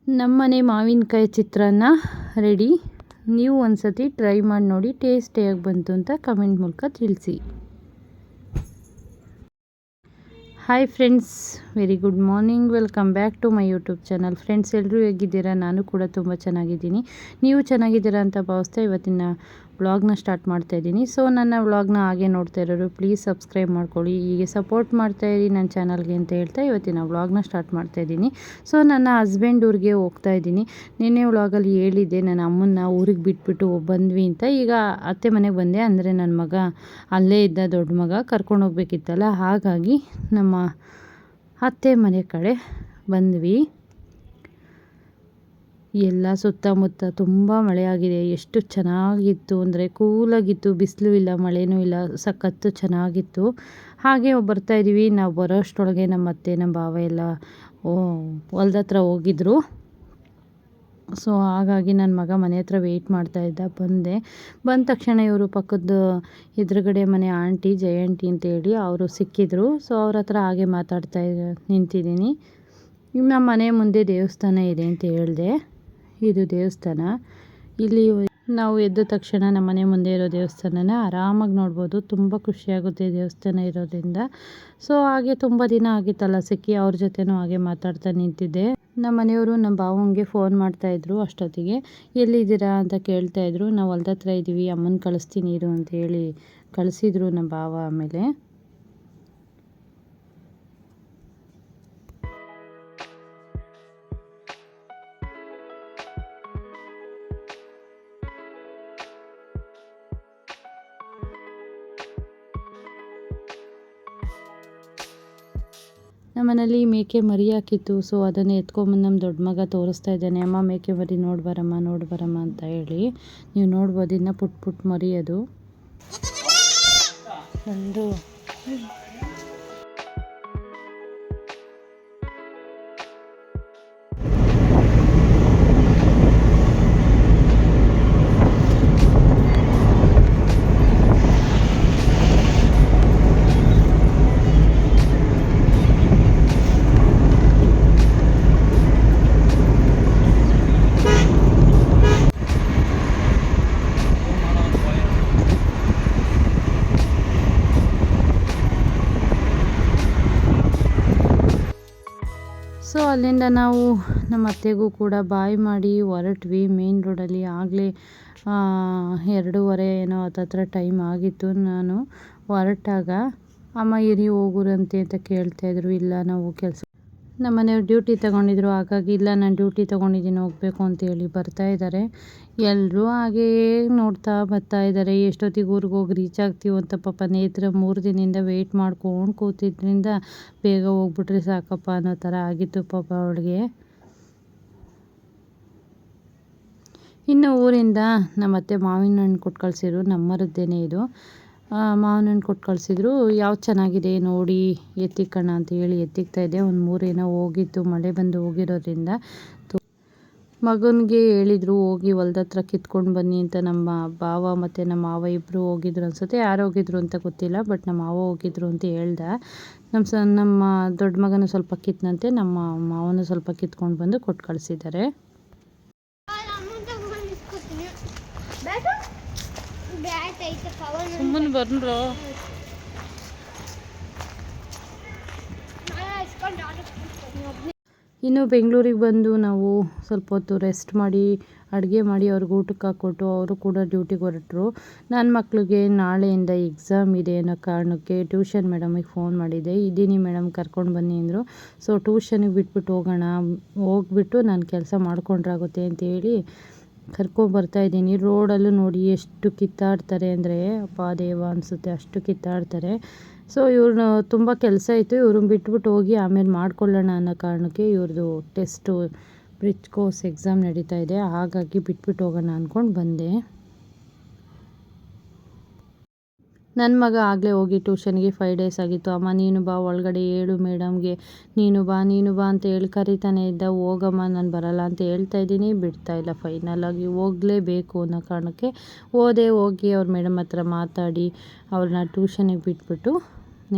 ನಮ್ಮನೆ ಮಾವಿನಕಾಯಿ ಚಿತ್ರಾನ್ನ ರೆಡಿ. ನೀವು ಒಂದ್ಸತಿ ಟ್ರೈ ಮಾಡಿ ನೋಡಿ, ಟೇಸ್ಟಿಯಾಗಿ ಬಂತು ಅಂತ ಕಮೆಂಟ್ ಮೂಲಕ ತಿಳಿಸಿ. Hi friends, very good morning. Welcome back to my YouTube channel. Friends, ಎಲ್ಲರೂ ಹೇಗಿದ್ದೀರಾ? ನಾನು ಕೂಡ ತುಂಬ ಚೆನ್ನಾಗಿದ್ದೀನಿ. ನೀವು ಚೆನ್ನಾಗಿದ್ದೀರಾ ಅಂತ ಭಾವಿಸ್ತಾ ಇವತ್ತಿನ ವ್ಲಾಗ್ನ ಸ್ಟಾರ್ಟ್ ಮಾಡ್ತಾಯಿದ್ದೀನಿ. ಸೊ ನನ್ನ ವ್ಲಾಗ್ನ ಹಾಗೆ ನೋಡ್ತಾ ಇರೋರು ಪ್ಲೀಸ್ ಸಬ್ಸ್ಕ್ರೈಬ್ ಮಾಡ್ಕೊಳ್ಳಿ, ಹೀಗೆ ಸಪೋರ್ಟ್ ಮಾಡ್ತಾಯಿರಿ ನನ್ನ ಚಾನಲ್ಗೆ ಅಂತ ಹೇಳ್ತಾ ಇವತ್ತಿನ ವ್ಲಾಗ್ನ ಸ್ಟಾರ್ಟ್ ಮಾಡ್ತಾಯಿದ್ದೀನಿ. ಸೊ ನನ್ನ ಹಸ್ಬೆಂಡ್ ಊರಿಗೆ ಹೋಗ್ತಾ ಇದ್ದೀನಿ. ನಿನ್ನೆ ವ್ಲಾಗಲ್ಲಿ ಹೇಳಿದ್ದೆ ನನ್ನ ಅಮ್ಮನ್ನ ಊರಿಗೆ ಬಿಟ್ಬಿಟ್ಟು ಬಂದ್ವಿ ಅಂತ. ಈಗ ಅತ್ತೆ ಮನೆಗೆ ಬಂದೆ, ಅಂದರೆ ನನ್ನ ಮಗ ಅಲ್ಲೇ ಇದ್ದ, ದೊಡ್ಡ ಮಗ ಕರ್ಕೊಂಡು ಹೋಗ್ಬೇಕಿತ್ತಲ್ಲ, ಹಾಗಾಗಿ ನಮ್ಮ ಅತ್ತೆ ಮನೆ ಕಡೆ ಬಂದ್ವಿ. ಎಲ್ಲ ಸುತ್ತಮುತ್ತ ತುಂಬ ಮಳೆ ಆಗಿದೆ. ಎಷ್ಟು ಚೆನ್ನಾಗಿತ್ತು ಅಂದರೆ ಕೂಲಾಗಿತ್ತು, ಬಿಸಿಲು ಇಲ್ಲ, ಮಳೆನೂ ಇಲ್ಲ, ಸಖತ್ತು ಚೆನ್ನಾಗಿತ್ತು. ಹಾಗೆ ಬರ್ತಾಯಿದ್ದೀವಿ. ನಾವು ಬರೋ ಅಷ್ಟರೊಳಗೆ ನಮ್ಮ ಅತ್ತೆ, ನಮ್ಮ ಭಾವ ಎಲ್ಲ ಹೊಲ್ದ ಹತ್ರ ಹೋಗಿದ್ರು. ಸೊ ಹಾಗಾಗಿ ನನ್ನ ಮಗ ಮನೆ ಹತ್ರ ವೆಯ್ಟ್ ಮಾಡ್ತಾಯಿದ್ದ. ಬಂದ ತಕ್ಷಣ ಇವರು ಪಕ್ಕದ ಎದುರುಗಡೆ ಮನೆ ಆಂಟಿ, ಜಯ ಆಂಟಿ ಅಂತೇಳಿ ಅವರು ಸಿಕ್ಕಿದ್ರು. ಸೊ ಅವ್ರ ಹತ್ರ ಹಾಗೆ ಮಾತಾಡ್ತಾ ನಿಂತಿದ್ದೀನಿ. ನಮ್ಮ ಮನೆ ಮುಂದೆ ದೇವಸ್ಥಾನ ಇದೆ ಅಂತ ಹೇಳಿದೆ. ಇದು ದೇವಸ್ಥಾನ. ಇಲ್ಲಿ ನಾವು ಎದ್ದ ತಕ್ಷಣ ನಮ್ಮ ಮನೆ ಮುಂದೆ ಇರೋ ದೇವಸ್ಥಾನನ ಆರಾಮಾಗಿ ನೋಡ್ಬೋದು. ತುಂಬ ಖುಷಿಯಾಗುತ್ತೆ ದೇವಸ್ಥಾನ ಇರೋದ್ರಿಂದ. ಸೊ ಹಾಗೆ ತುಂಬ ದಿನ ಆಗಿತ್ತಲ್ಲ ಸಿಕ್ಕಿ, ಅವ್ರ ಜೊತೆನೂ ಹಾಗೆ ಮಾತಾಡ್ತಾ ನಿಂತಿದ್ದೆ. ನಮ್ಮ ಮನೆಯವರು ನಮ್ಮ ಭಾವಂಗೆ ಫೋನ್ ಮಾಡ್ತಾಯಿದ್ರು. ಅಷ್ಟೊತ್ತಿಗೆ ಎಲ್ಲಿದ್ದೀರಾ ಅಂತ ಕೇಳ್ತಾಯಿದ್ರು. ನಾವು ಹೊಲ್ದ ಹತ್ರ ಇದ್ದೀವಿ, ಅಮ್ಮನ ಕಳಿಸ್ತೀನಿ ಇರು ಅಂತ ಹೇಳಿ ಕಳಿಸಿದ್ರು ನಮ್ಮ ಭಾವ. ಆಮೇಲೆ ನಮ್ಮನೇಲಿ ಮೇಕೆ ಮರಿ ಹಾಕಿತ್ತು. ಸೊ ಅದನ್ನೇ ಎತ್ಕೊಂಬಂದು ನಮ್ಮ ದೊಡ್ಡ ಮಗ ತೋರಿಸ್ತಾ ಇದ್ದಾನೆ. ಅಮ್ಮ ಮೇಕೆ ಮರಿ ನೋಡ್ಬರಮ್ಮ ಅಂತ ಹೇಳಿ. ನೀವು ನೋಡ್ಬೋದು, ಇನ್ನು ಪುಟ್ ಮರಿ ಅದು ಒಂದು. ಸೊ ಅಲ್ಲಿಂದ ನಾವು ನಮ್ಮ ಅತ್ತೆಗೂ ಕೂಡ ಬಾಯ್ ಮಾಡಿ ಹೊರಟ್ವಿ ಮೇನ್ ರೋಡಲ್ಲಿ. ಆಗಲೇ 2:30 ಏನೋ ಹತ್ತತ್ರ ಟೈಮ್ ಆಗಿತ್ತು. ನಾನು ಹೊರಟಾಗ ಅಮ್ಮ ಇರಿ ಹೋಗುರಂತೆ ಅಂತ ಕೇಳ್ತಾಯಿದ್ರು. ಇಲ್ಲ ನಾವು ನಮ್ಮ ಮನೆಯವ್ರು ಡ್ಯೂಟಿ ತೊಗೊಂಡಿದ್ರು, ಹಾಗಾಗಿ ಇಲ್ಲ ನಾನು ಡ್ಯೂಟಿ ತೊಗೊಂಡಿದ್ದೀನಿ ಹೋಗಬೇಕು ಅಂತೇಳಿ ಬರ್ತಾಯಿದ್ದಾರೆ. ಎಲ್ಲರೂ ಹಾಗೇ ನೋಡ್ತಾ ಬರ್ತಾಯಿದ್ದಾರೆ. ಎಷ್ಟೊತ್ತಿಗೆ ಊರಿಗೆ ಹೋಗಿ ರೀಚ್ ಆಗ್ತೀವಿ ಅಂತ ಪಾಪ ನೇತ್ರ 3 ದಿನದಿಂದ ವೆಯ್ಟ್ ಮಾಡ್ಕೊಂಡು ಕೂತಿದ್ರಿಂದ ಬೇಗ ಹೋಗ್ಬಿಟ್ರೆ ಸಾಕಪ್ಪ ಅನ್ನೋ ಥರ ಆಗಿತ್ತು ಪಾಪ ಅವಳಿಗೆ. ಇನ್ನು ಊರಿಂದ ನಮ್ಮ ಅತ್ತೆ ಮಾವಿನ ಹಣ್ಣು ಕೊಟ್ಟು ಕಳಿಸಿದ್ರು. ನಮ್ಮರದ್ದೇನೆ ಇದು. ಮಾವಿನ ಹಣ್ಣು ಕೊಟ್ಟು ಕಳಿಸಿದ್ರು. ಯಾವ್ದು ಚೆನ್ನಾಗಿದೆ ನೋಡಿ ಎತ್ತಿಕ್ಕಣ ಅಂತ ಹೇಳಿ ಎತ್ತಿಕ್ತಾ ಇದ್ದೆ. ಒಂದು 3 ಏನೋ ಹೋಗಿತ್ತು, ಮಳೆ ಬಂದು ಹೋಗಿರೋದ್ರಿಂದ. ಮಗನಿಗೆ ಹೇಳಿದರು ಹೋಗಿ ಹೊಲ್ದ ಹತ್ರ ಕಿತ್ಕೊಂಡು ಬನ್ನಿ ಅಂತ. ನಮ್ಮ ಭಾವ ಮತ್ತು ನಮ್ಮ ಮಾವ ಇಬ್ಬರು ಹೋಗಿದ್ರು ಅನಿಸುತ್ತೆ. ಯಾರು ಹೋಗಿದ್ರು ಅಂತ ಗೊತ್ತಿಲ್ಲ, ಬಟ್ ನಮ್ಮ ಮಾವ ಹೋಗಿದ್ರು ಅಂತ ಹೇಳ್ದ. ನಮ್ಮ ದೊಡ್ಡ ಮಗನೂ ಸ್ವಲ್ಪ ಕಿತ್ತನಂತೆ, ನಮ್ಮ ಮಾವನೂ ಸ್ವಲ್ಪ ಕಿತ್ಕೊಂಡು ಬಂದು ಕೊಟ್ಟು ಕಳಿಸಿದ್ದಾರೆ. ಸುಮ್ಮನೆ ಬಂದ್ರು. ಇನ್ನು ಬೆಂಗಳೂರಿಗೆ ಬಂದು ನಾವು ಸ್ವಲ್ಪ ಹೊತ್ತು ರೆಸ್ಟ್ ಮಾಡಿ ಅಡುಗೆ ಮಾಡಿ ಅವ್ರಿಗೆ ಊಟಕ್ಕೆ ಹಾಕ್ಕೊಟ್ಟು ಅವರು ಕೂಡ ಡ್ಯೂಟಿಗೆ ಹೊರಟರು. ನನ್ನ ಮಕ್ಕಳಿಗೆ ನಾಳೆಯಿಂದ ಎಕ್ಸಾಮ್ ಇದೆ ಅನ್ನೋ ಕಾರಣಕ್ಕೆ ಟ್ಯೂಷನ್ ಮೇಡಮಿಗೆ ಫೋನ್ ಮಾಡಿದ್ದೆ. ಇದ್ದೀನಿ ಮೇಡಮ್ ಕರ್ಕೊಂಡು ಬನ್ನಿ ಅಂದರು. ಸೊ ಟ್ಯೂಷನಿಗೆ ಬಿಟ್ಬಿಟ್ಟು ಹೋಗ್ಬಿಟ್ಟು ನಾನು ಕೆಲಸ ಮಾಡ್ಕೊಂಡ್ರಾಗುತ್ತೆ ಅಂತೇಳಿ ಕರ್ಕೊಂಬರ್ತಾಯಿದ್ದೀನಿ. ರೋಡಲ್ಲೂ ನೋಡಿ ಎಷ್ಟು ಕಿತ್ತಾಡ್ತಾರೆ ಅಂದರೆ ಅಪ್ಪ ದೇವ ಅನಿಸುತ್ತೆ, ಅಷ್ಟು ಕಿತ್ತಾಡ್ತಾರೆ. ಸೊ ಇವ್ರನ್ನ ತುಂಬ ಕೆಲಸ ಇತ್ತು, ಇವ್ರನ್ನ ಬಿಟ್ಬಿಟ್ಟು ಹೋಗಿ ಆಮೇಲೆ ಮಾಡ್ಕೊಳ್ಳೋಣ ಅನ್ನೋ ಕಾರಣಕ್ಕೆ ಇವ್ರದ್ದು ಟೆಸ್ಟು ಬ್ರಿಡ್ಜ್ ಕೋರ್ಸ್ ಎಕ್ಸಾಮ್ ನಡೀತಾ ಇದೆ, ಹಾಗಾಗಿ ಬಿಟ್ಬಿಟ್ಟು ಹೋಗೋಣ ಅಂದ್ಕೊಂಡು ಬಂದೆ. ನನ್ನ ಮಗ ಆಗಲೇ ಹೋಗಿ ಟ್ಯೂಷನ್ಗೆ 5 ಡೇಸ್ ಆಗಿತ್ತು. ಅಮ್ಮ ನೀನು ಬಾ ಒಳಗಡೆ ಹೇಳು ಮೇಡಮ್ಗೆ, ನೀನು ಬಾ ಅಂತ ಹೇಳಿ ಕರಿತಾನೆ ಇದ್ದ. ಹೋಗಮ್ಮ ನಾನು ಬರಲ್ಲ ಅಂತ ಹೇಳ್ತಾ ಇದ್ದೀನಿ, ಬಿಡ್ತಾ ಇಲ್ಲ. ಫೈನಲಾಗಿ ಹೋಗಲೇಬೇಕು ಅನ್ನೋ ಕಾರಣಕ್ಕೆ ಹೋಗಿ ಅವ್ರ ಮೇಡಮ್ ಹತ್ರ ಮಾತಾಡಿ ಅವ್ರನ್ನ ಟ್ಯೂಷನಿಗೆ ಬಿಟ್ಬಿಟ್ಟು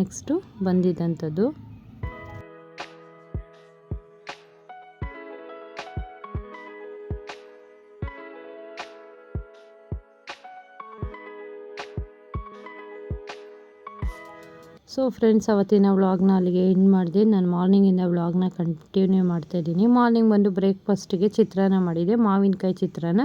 ನೆಕ್ಸ್ಟು ಬಂದಿದ್ದಂಥದ್ದು. ಸೊ ಫ್ರೆಂಡ್ಸ್, ಅವತ್ತಿನ ವ್ಲಾಗ್ನ ಅಲ್ಲಿಗೆ ಎಂಡ್ ಮಾಡಿದೆ. ನಾನು ಮಾರ್ನಿಂಗಿಂದ ವ್ಲಾಗ್ನ ಕಂಟಿನ್ಯೂ ಮಾಡ್ತಾಯಿದ್ದೀನಿ. ಮಾರ್ನಿಂಗ್ ಬಂದು ಬ್ರೇಕ್ಫಾಸ್ಟಿಗೆ ಚಿತ್ರಾನ್ನ ಮಾಡಿದೆ, ಮಾವಿನಕಾಯಿ ಚಿತ್ರಾನ್ನ.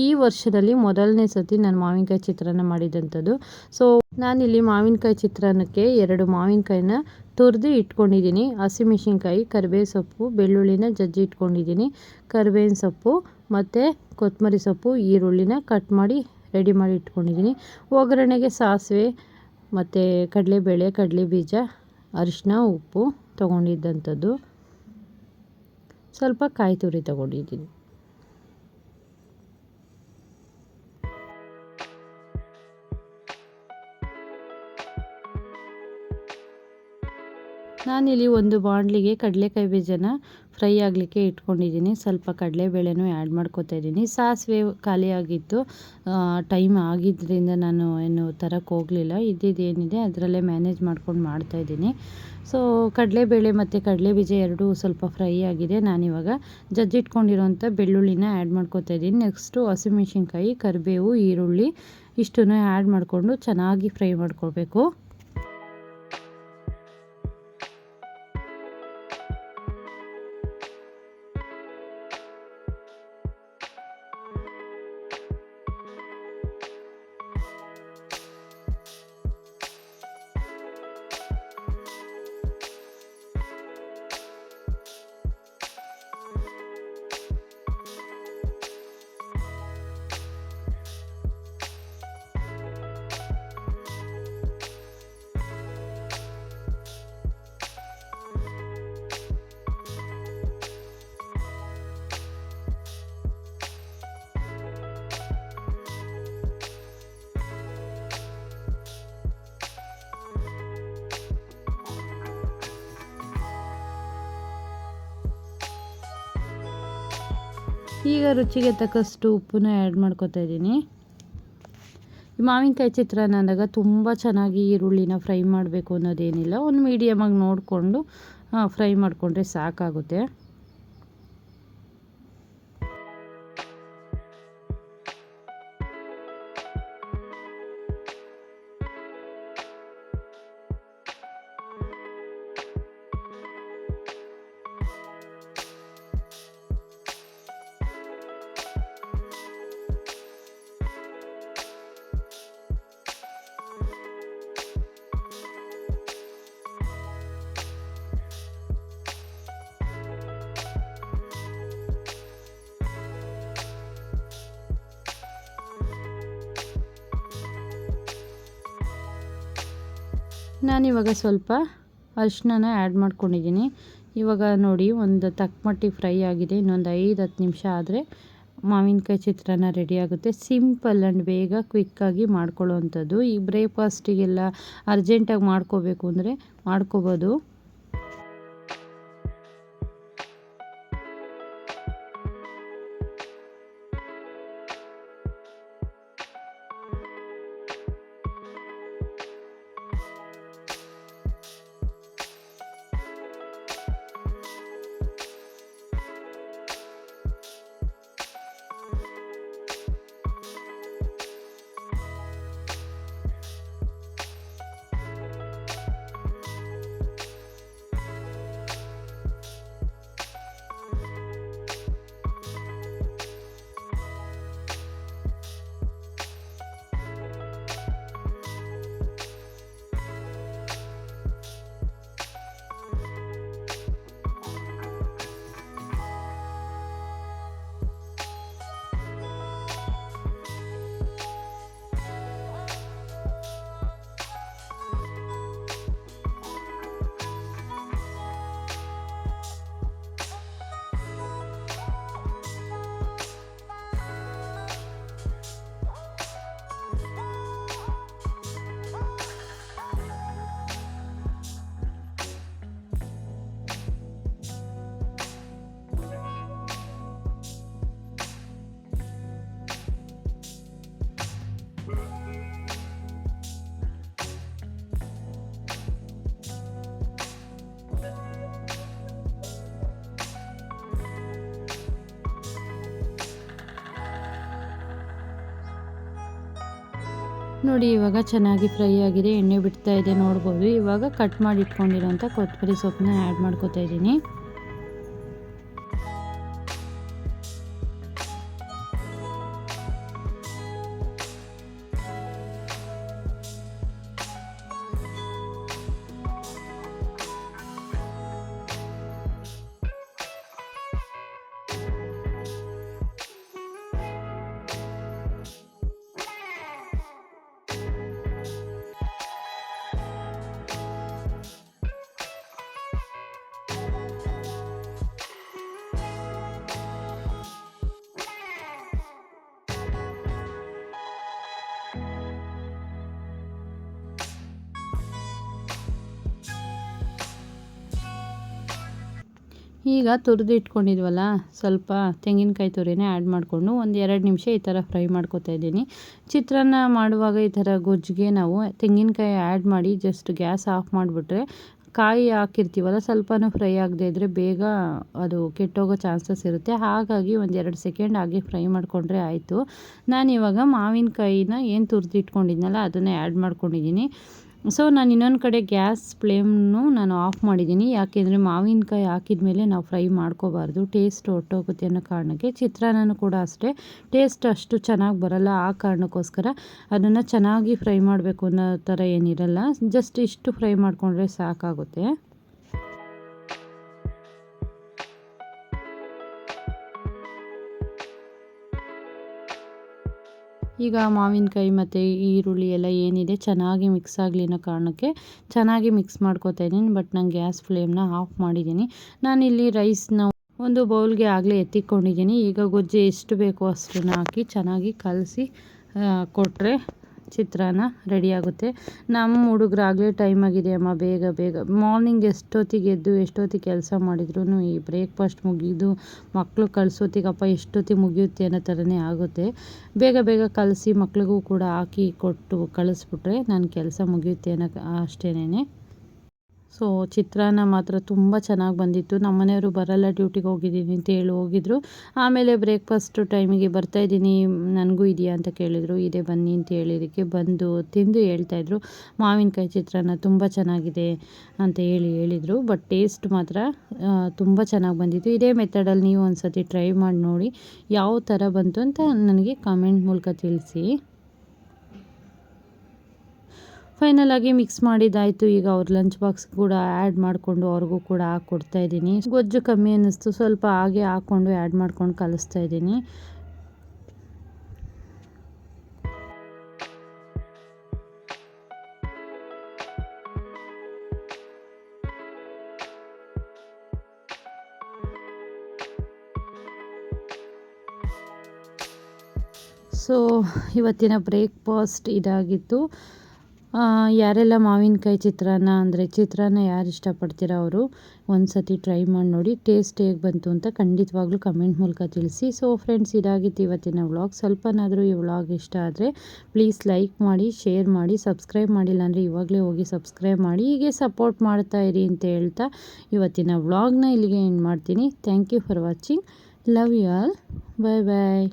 ಈ ವರ್ಷದಲ್ಲಿ ಮೊದಲನೇ ಸತಿ ನಾನು ಮಾವಿನಕಾಯಿ ಚಿತ್ರಾನ್ನ ಮಾಡಿದಂಥದ್ದು. ಸೊ ನಾನಿಲ್ಲಿ ಮಾವಿನಕಾಯಿ ಚಿತ್ರಾನ್ನಕ್ಕೆ 2 ಮಾವಿನಕಾಯಿನ ತುರಿದು ಇಟ್ಕೊಂಡಿದ್ದೀನಿ. ಹಸಿಮೆಣಸಿನ್ಕಾಯಿ, ಕರಿಬೇವು ಸೊಪ್ಪು, ಬೆಳ್ಳುಳ್ಳಿನ ಜಜ್ಜಿ ಇಟ್ಕೊಂಡಿದ್ದೀನಿ. ಕರಿಬೇವಿನ ಸೊಪ್ಪು ಮತ್ತು ಕೊತ್ತಂಬರಿ ಸೊಪ್ಪು, ಈರುಳ್ಳಿನ ಕಟ್ ಮಾಡಿ ರೆಡಿ ಮಾಡಿ ಇಟ್ಕೊಂಡಿದ್ದೀನಿ. ಒಗ್ಗರಣೆಗೆ ಸಾಸಿವೆ ಮತ್ತು ಕಡಲೆಬೇಳೆ, ಕಡಲೆಬೀಜ, ಅರಿಶಿನ, ಉಪ್ಪು ತೊಗೊಂಡಿದ್ದಂಥದ್ದು. ಸ್ವಲ್ಪ ಕಾಯಿ ತುರಿ ತೊಗೊಂಡಿದ್ದೀನಿ. ನಾನಿಲ್ಲಿ ಒಂದು ಬಾಣಲಿಗೆ ಕಡಲೆಕಾಯಿ ಬೀಜನ ಫ್ರೈ ಆಗಲಿಕ್ಕೆ ಇಟ್ಕೊಂಡಿದ್ದೀನಿ. ಸ್ವಲ್ಪ ಕಡಲೆಬೇಳೆನೂ ಆ್ಯಡ್ ಮಾಡ್ಕೊತಾ ಇದ್ದೀನಿ. ಸಾಸಿವೆ ಖಾಲಿ ಆಗಿತ್ತು, ಟೈಮ್ ಆಗಿದ್ದರಿಂದ ನಾನು ಏನು ತರಕ್ಕೆ ಹೋಗಲಿಲ್ಲ. ಇದ್ದಿದ್ದೇನಿದೆ ಅದರಲ್ಲೇ ಮ್ಯಾನೇಜ್ ಮಾಡ್ಕೊಂಡು ಮಾಡ್ತಾಯಿದ್ದೀನಿ. ಸೊ ಕಡಲೆಬೇಳೆ ಮತ್ತು ಕಡಲೆಬೀಜ ಎರಡೂ ಸ್ವಲ್ಪ ಫ್ರೈ ಆಗಿದೆ. ನಾನಿವಾಗ ಜಜ್ಜಿಟ್ಕೊಂಡಿರೋಂಥ ಬೆಳ್ಳುಳ್ಳಿನ ಆ್ಯಡ್ ಮಾಡ್ಕೊತಾ ಇದ್ದೀನಿ. ನೆಕ್ಸ್ಟು ಹಸಿಮೆಣಸಿನ್ಕಾಯಿ, ಕರಿಬೇವು, ಈರುಳ್ಳಿ ಇಷ್ಟನ್ನು ಆ್ಯಡ್ ಮಾಡಿಕೊಂಡು ಚೆನ್ನಾಗಿ ಫ್ರೈ ಮಾಡ್ಕೊಳ್ಬೇಕು. ಈಗ ರುಚಿಗೆ ತಕ್ಕಷ್ಟು ಉಪ್ಪನ್ನ ಆ್ಯಡ್ ಮಾಡ್ಕೊತಾ ಇದ್ದೀನಿ. ಮಾವಿನಕಾಯಿ ಚಿತ್ರಾನ್ನ ಅಂದಾಗ ತುಂಬ ಚೆನ್ನಾಗಿ ಈರುಳ್ಳಿನ ಫ್ರೈ ಮಾಡಬೇಕು ಅನ್ನೋದೇನಿಲ್ಲ, ಒಂದು ಮೀಡಿಯಮಾಗಿ ನೋಡಿಕೊಂಡು ಫ್ರೈ ಮಾಡಿಕೊಂಡ್ರೆ ಸಾಕಾಗುತ್ತೆ. ನಾನಿವಾಗ ಸ್ವಲ್ಪ ಅರಿಶಿನ ಆ್ಯಡ್ ಮಾಡ್ಕೊಂಡಿದ್ದೀನಿ. ಇವಾಗ ನೋಡಿ ಒಂದು ತಕ್ಕಮಟ್ಟಿಗೆ ಫ್ರೈ ಆಗಿದೆ. ಇನ್ನೊಂದು 5-10 ನಿಮಿಷ ಆದರೆ ಮಾವಿನಕಾಯಿ ಚಿತ್ರಾನ್ನ ರೆಡಿ ಆಗುತ್ತೆ. ಸಿಂಪಲ್ ಆ್ಯಂಡ್ ಬೇಗ ಕ್ವಿಕ್ಕಾಗಿ ಮಾಡ್ಕೊಳ್ಳೋವಂಥದ್ದು. ಈ ಬ್ರೇಕ್ಫಾಸ್ಟಿಗೆಲ್ಲ ಅರ್ಜೆಂಟಾಗಿ ಮಾಡ್ಕೋಬೇಕು ಅಂದರೆ ಮಾಡ್ಕೋಬೋದು. ನೋಡಿ ಇವಾಗ ಚೆನ್ನಾಗಿ ಫ್ರೈ ಆಗಿದೆ, ಎಣ್ಣೆ ಬಿಡ್ತಾ ಇದೆ ನೋಡ್ಬೋದು. ಇವಾಗ ಕಟ್ ಮಾಡಿ ಇಟ್ಕೊಂಡಿರೋಂಥ ಕೊತ್ತಂಬರಿ ಸೊಪ್ಪನ್ನ ಆ್ಯಡ್ ಮಾಡ್ಕೊತಾ ಇದ್ದೀನಿ. ಈಗ ತುರಿದು ಇಟ್ಕೊಂಡಿದ್ವಲ್ಲ, ಸ್ವಲ್ಪ ತೆಂಗಿನಕಾಯಿ ತುರಿನೇ ಆ್ಯಡ್ ಮಾಡಿಕೊಂಡು ಒಂದು 2 ನಿಮಿಷ ಈ ಥರ ಫ್ರೈ ಮಾಡ್ಕೊತಾ ಇದ್ದೀನಿ. ಚಿತ್ರಾನ್ನ ಮಾಡುವಾಗ ಈ ಥರ ಗೊಜ್ಜಿಗೆ ನಾವು ತೆಂಗಿನಕಾಯಿ ಆ್ಯಡ್ ಮಾಡಿ ಜಸ್ಟ್ ಗ್ಯಾಸ್ ಆಫ್ ಮಾಡಿಬಿಟ್ರೆ, ಕಾಯಿ ಹಾಕಿರ್ತೀವಲ್ಲ ಸ್ವಲ್ಪನೂ ಫ್ರೈ ಆಗದೆ ಇದ್ದರೆ ಬೇಗ ಅದು ಕೆಟ್ಟೋಗೋ ಚಾನ್ಸಸ್ ಇರುತ್ತೆ. ಹಾಗಾಗಿ ಒಂದು 2 ಸೆಕೆಂಡ್ ಹಾಗೆ ಫ್ರೈ ಮಾಡಿಕೊಂಡ್ರೆ ಆಯಿತು. ನಾನಿವಾಗ ಮಾವಿನಕಾಯಿನ ಏನು ತುರಿದು ಇಟ್ಕೊಂಡಿದ್ನಲ್ಲ ಅದನ್ನೇ ಆ್ಯಡ್ ಮಾಡ್ಕೊಂಡಿದ್ದೀನಿ. ಸೊ ನಾನು ಇನ್ನೊಂದು ಕಡೆ ಗ್ಯಾಸ್ ಫ್ಲೇಮ್ನು ನಾನು ಆಫ್ ಮಾಡಿದ್ದೀನಿ. ಯಾಕೆಂದರೆ ಮಾವಿನಕಾಯಿ ಹಾಕಿದ ಮೇಲೆ ನಾವು ಫ್ರೈ ಮಾಡ್ಕೋಬಾರ್ದು, ಟೇಸ್ಟ್ ಹೊರ್ಟೋಗುತ್ತೆ ಅನ್ನೋ ಕಾರಣಕ್ಕೆ. ಚಿತ್ರಾನ್ನನೂ ಕೂಡ ಅಷ್ಟೇ, ಟೇಸ್ಟ್ ಅಷ್ಟು ಚೆನ್ನಾಗಿ ಬರಲ್ಲ. ಆ ಕಾರಣಕ್ಕೋಸ್ಕರ ಅದನ್ನು ಚೆನ್ನಾಗಿ ಫ್ರೈ ಮಾಡಬೇಕು ಅನ್ನೋ ಥರ ಏನಿರಲ್ಲ, ಜಸ್ಟ್ ಇಷ್ಟು ಫ್ರೈ ಮಾಡಿಕೊಂಡ್ರೆ ಸಾಕಾಗುತ್ತೆ. ಈಗ ಮಾವಿನಕಾಯಿ ಮತ್ತು ಈರುಳ್ಳಿ ಎಲ್ಲ ಏನಿದೆ ಚೆನ್ನಾಗಿ ಮಿಕ್ಸ್ ಆಗಲಿ ಅನ್ನೋ ಕಾರಣಕ್ಕೆ ಚೆನ್ನಾಗಿ ಮಿಕ್ಸ್ ಮಾಡ್ಕೊತಾ ಇದ್ದೀನಿ. ಬಟ್ ನಾನು ಗ್ಯಾಸ್ ಫ್ಲೇಮ್ನ ಆಫ್ ಮಾಡಿದ್ದೀನಿ. ನಾನಿಲ್ಲಿ ರೈಸ್ನ ಒಂದು ಬೌಲ್ಗೆ ಆಗಲೇ ಎತ್ತಿಕೊಂಡಿದ್ದೀನಿ. ಈಗ ಗೊಜ್ಜು ಎಷ್ಟು ಬೇಕೋ ಅಷ್ಟನ್ನು ಹಾಕಿ ಚೆನ್ನಾಗಿ ಕಲಸಿ ಕೊಟ್ಟರೆ ಚಿತ್ರಾನ್ನ ರೆಡಿಯಾಗುತ್ತೆ. ನಮ್ಮ ಹುಡುಗರಾಗಲೇ ಟೈಮ್ ಆಗಿದೆ ಅಮ್ಮ, ಬೇಗ ಬೇಗ. ಮಾರ್ನಿಂಗ್ ಎಷ್ಟೊತ್ತಿಗೆ ಎದ್ದು ಎಷ್ಟೊತ್ತಿಗೆ ಕೆಲಸ ಮಾಡಿದ್ರು ಈ ಬ್ರೇಕ್ಫಾಸ್ಟ್ ಮುಗಿದು ಮಕ್ಕಳು ಕಳಿಸೋತ್ತಿಗಪ್ಪ ಎಷ್ಟೊತ್ತಿಗೆ ಮುಗಿಯುತ್ತೆ ಅನ್ನೋ ಥರನೇ ಆಗುತ್ತೆ. ಬೇಗ ಬೇಗ ಕಲಸಿ ಮಕ್ಳಿಗೂ ಕೂಡ ಹಾಕಿ ಕೊಟ್ಟು ಕಳಿಸ್ಬಿಟ್ರೆ ನನ್ನ ಕೆಲಸ ಮುಗಿಯುತ್ತೆ ಅನ್ನೋ ಅಷ್ಟೇನೆ. ಸೊ ಚಿತ್ರಾನ್ನ ಮಾತ್ರ ತುಂಬ ಚೆನ್ನಾಗಿ ಬಂದಿತ್ತು. ನಮ್ಮ ಮನೆಯವರು ಬರಲ್ಲ, ಡ್ಯೂಟಿಗೆ ಹೋಗಿದ್ದೀನಿ ಅಂತ ಹೇಳಿ ಹೋಗಿದ್ರು. ಆಮೇಲೆ ಬ್ರೇಕ್ಫಾಸ್ಟ್ ಟೈಮಿಗೆ ಬರ್ತಾಯಿದ್ದೀನಿ ನನಗೂ ಇದೆಯಾ ಅಂತ ಕೇಳಿದರು. ಇದೆ ಬನ್ನಿ ಅಂತ ಹೇಳಿದ್ದಕ್ಕೆ ಬಂದು ತಿಂದು ಹೇಳ್ತಾಯಿದ್ರು ಮಾವಿನಕಾಯಿ ಚಿತ್ರಾನ್ನ ತುಂಬ ಚೆನ್ನಾಗಿದೆ ಅಂತ ಹೇಳಿದರು. ಬಟ್ ಟೇಸ್ಟ್ ಮಾತ್ರ ತುಂಬ ಚೆನ್ನಾಗಿ ಬಂದಿತ್ತು. ಇದೇ ಮೆಥಡಲ್ಲಿ ನೀವು ಒಂದು ಸತಿ ಟ್ರೈ ಮಾಡಿ ನೋಡಿ ಯಾವ ಥರ ಬಂತು ಅಂತ ನನಗೆ ಕಾಮೆಂಟ್ ಮೂಲಕ ತಿಳಿಸಿ. ಫೈನಲ್ ಆಗಿ ಮಿಕ್ಸ್ ಮಾಡಿದ್ದಾಯಿತು. ಈಗ ಅವ್ರ ಲಂಚ್ ಬಾಕ್ಸ್ ಕೂಡ ಆ್ಯಡ್ ಮಾಡಿಕೊಂಡು ಅವ್ರಿಗೂ ಕೂಡ ಹಾಕ್ಕೊಡ್ತಾ ಇದ್ದೀನಿ. ಗೊಜ್ಜು ಕಮ್ಮಿ ಅನ್ನಿಸ್ತು, ಸ್ವಲ್ಪ ಹಾಗೆ ಹಾಕ್ಕೊಂಡು ಆ್ಯಡ್ ಮಾಡ್ಕೊಂಡು ಕಲಿಸ್ತಾ ಇದ್ದೀನಿ. ಸೊ ಇವತ್ತಿನ ಬ್ರೇಕ್ಫಾಸ್ಟ್ ಇದಾಗಿತ್ತು. ಯಾರೆಲ್ಲ ಮಾವಿನಕಾಯಿ ಚಿತ್ರಾನ್ನ ಅಂದರೆ ಚಿತ್ರಾನ್ನ ಯಾರು ಇಷ್ಟಪಡ್ತೀರೋ ಅವರು ಒಂದು ಸತಿ ಟ್ರೈ ಮಾಡಿ ನೋಡಿ. ಟೇಸ್ಟ್ ಹೇಗೆ ಬಂತು ಅಂತ ಖಂಡಿತವಾಗ್ಲೂ ಕಮೆಂಟ್ ಮೂಲಕ ತಿಳಿಸಿ. ಸೊ ಫ್ರೆಂಡ್ಸ್, ಇದಾಗಿತ್ತು ಇವತ್ತಿನ ವ್ಲಾಗ್. ಸ್ವಲ್ಪನಾದರೂ ಈ ವ್ಲಾಗ್ ಇಷ್ಟ ಆದರೆ ಪ್ಲೀಸ್ ಲೈಕ್ ಮಾಡಿ, ಶೇರ್ ಮಾಡಿ, ಸಬ್ಸ್ಕ್ರೈಬ್ ಮಾಡಿಲ್ಲ ಅಂದರೆ ಇವಾಗಲೇ ಹೋಗಿ ಸಬ್ಸ್ಕ್ರೈಬ್ ಮಾಡಿ, ಹೀಗೆ ಸಪೋರ್ಟ್ ಮಾಡ್ತಾ ಇರಿ ಅಂತ ಹೇಳ್ತಾ ಇವತ್ತಿನ ವ್ಲಾಗ್ನ ಇಲ್ಲಿಗೆ ಎಂಡ್ ಮಾಡ್ತೀನಿ. Thank you for watching. Love you all. Bye bye.